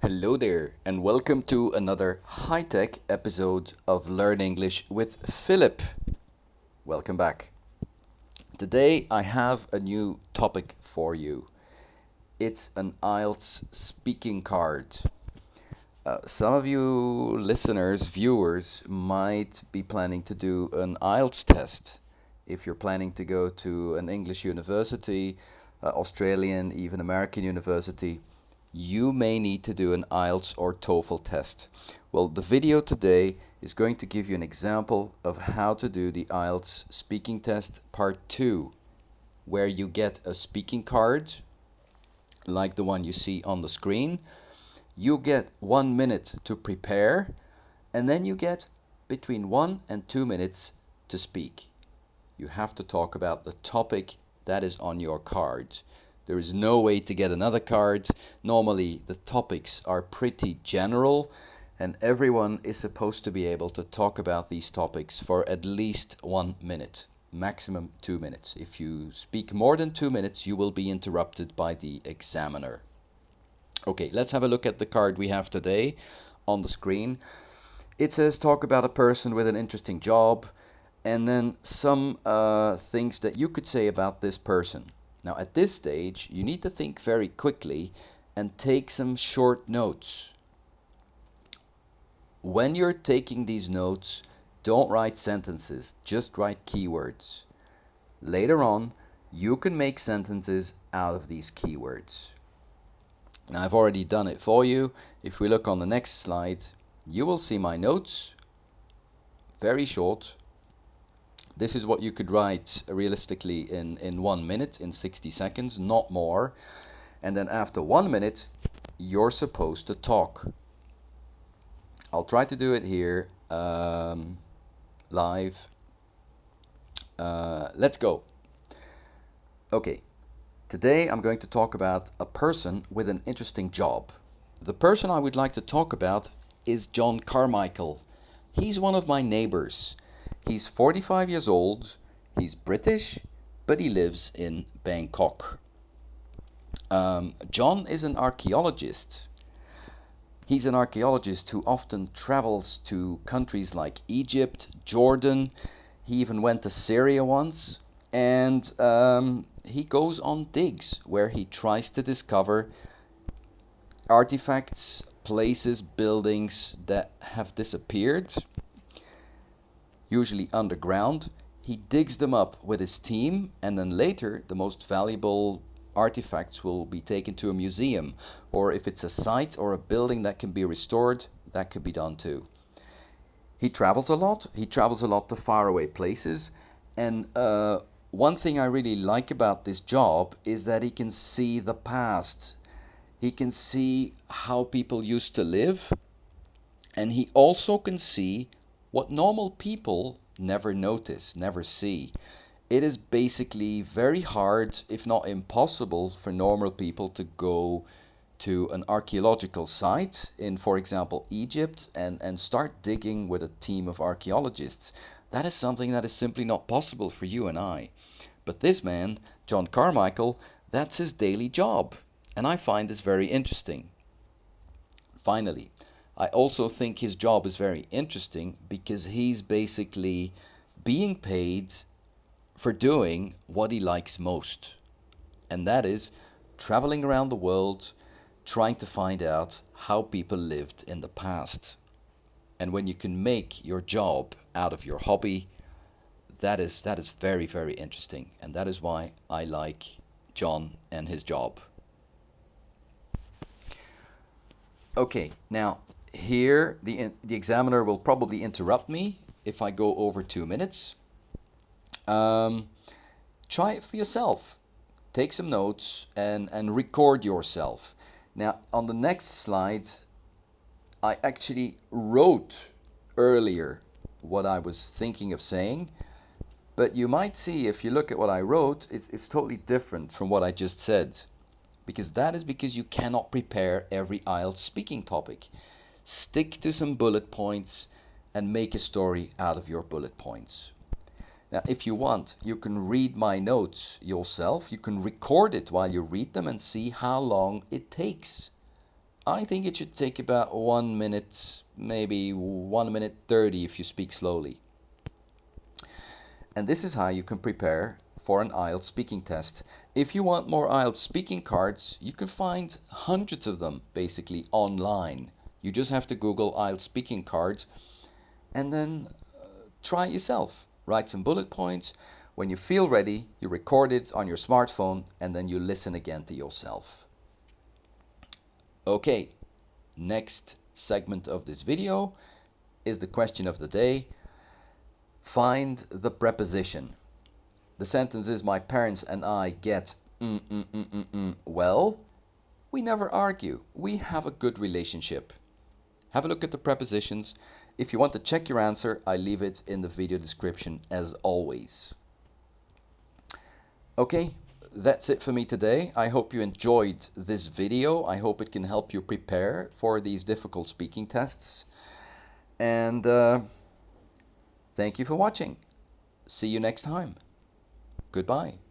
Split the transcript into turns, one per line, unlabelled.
Hello there, and welcome to another high-tech episode of Learn English with Philip. Welcome back. Today I have a new topic for you. It's an IELTS speaking card. Some of you listeners, viewers, might be planning to do an IELTS test. If you're planning to go to an English university, Australian, even American university, you may need to do an IELTS or TOEFL test. Well, the video today is going to give you an example of how to do the IELTS speaking test part 2, where you get a speaking card like the one you see on the screen. You get 1 minute to prepare, and then you get between 1 and 2 minutes to speak. You have to talk about the topic that is on your card. There is no way to get another card. Normally the topics are pretty general, and everyone is supposed to be able to talk about these topics for at least 1 minute, maximum 2 minutes. If you speak more than 2 minutes, you will be interrupted by the examiner. Okay, let's have a look at the card we have today on the screen. It says talk about a person with an interesting job, and then some things that you could say about this person. Now at this stage you need to think very quickly and take some short notes. When you're taking these notes, don't write sentences, just write keywords. Later on you can make sentences out of these keywords. Now I've already done it for you. If we look on the next slide, you will see my notes, very short. This is what you could write realistically in 1 minute, in 60 seconds, not more. And then after 1 minute, you're supposed to talk. I'll try to do it here live. Let's go. Okay, today I'm going to talk about a person with an interesting job. The person I would like to talk about is John Carmichael. He's one of my neighbors. He's 45 years old, he's British, but he lives in Bangkok. John is an archaeologist. He's an archaeologist who often travels to countries like Egypt, Jordan. He even went to Syria once. And he goes on digs where he tries to discover artifacts, places, buildings that have disappeared, usually underground. He digs them up with his team, and then later the most valuable artifacts will be taken to a museum, or if it's a site or a building that can be restored, that could be done too. He travels a lot. He travels a lot to faraway places, and one thing I really like about this job is that he can see the past. He can see how people used to live, and he also can see what normal people never notice, never see. It is basically very hard, if not impossible, for normal people to go to an archaeological site in, for example, Egypt and start digging with a team of archaeologists. That is something that is simply not possible for you and I. But this man, John Carmichael, that's his daily job. And I find this very interesting. Finally, I also think his job is very interesting because he's basically being paid for doing what he likes most. And that is traveling around the world, trying to find out how people lived in the past. And when you can make your job out of your hobby, that is very, very interesting. And that is why I like John and his job. Okay, now here the examiner will probably interrupt me if I go over 2 minutes. Try it for yourself. Take some notes and record yourself. Now on the next slide, I actually wrote earlier what I was thinking of saying, but you might see if you look at what I wrote, it's totally different from what I just said. Because that is because you cannot prepare every IELTS speaking topic. Stick to some bullet points and make a story out of your bullet points. Now, if you want, you can read my notes yourself. You can record it while you read them and see how long it takes. I think it should take about 1 minute, maybe 1 minute 30 if you speak slowly. And this is how you can prepare for an IELTS speaking test. If you want more IELTS speaking cards, you can find hundreds of them basically online. You just have to Google IELTS speaking cards and then try it yourself. Write some bullet points. When you feel ready, you record it on your smartphone and then you listen again to yourself. Okay, next segment of this video is the question of the day. Find the preposition. The sentence is, my parents and I get well. We never argue. We have a good relationship. Have a look at the prepositions. If you want to check your answer, I leave it in the video description as always. Okay, that's it for me today. I hope you enjoyed this video. I hope it can help you prepare for these difficult speaking tests. And thank you for watching. See you next time. Goodbye.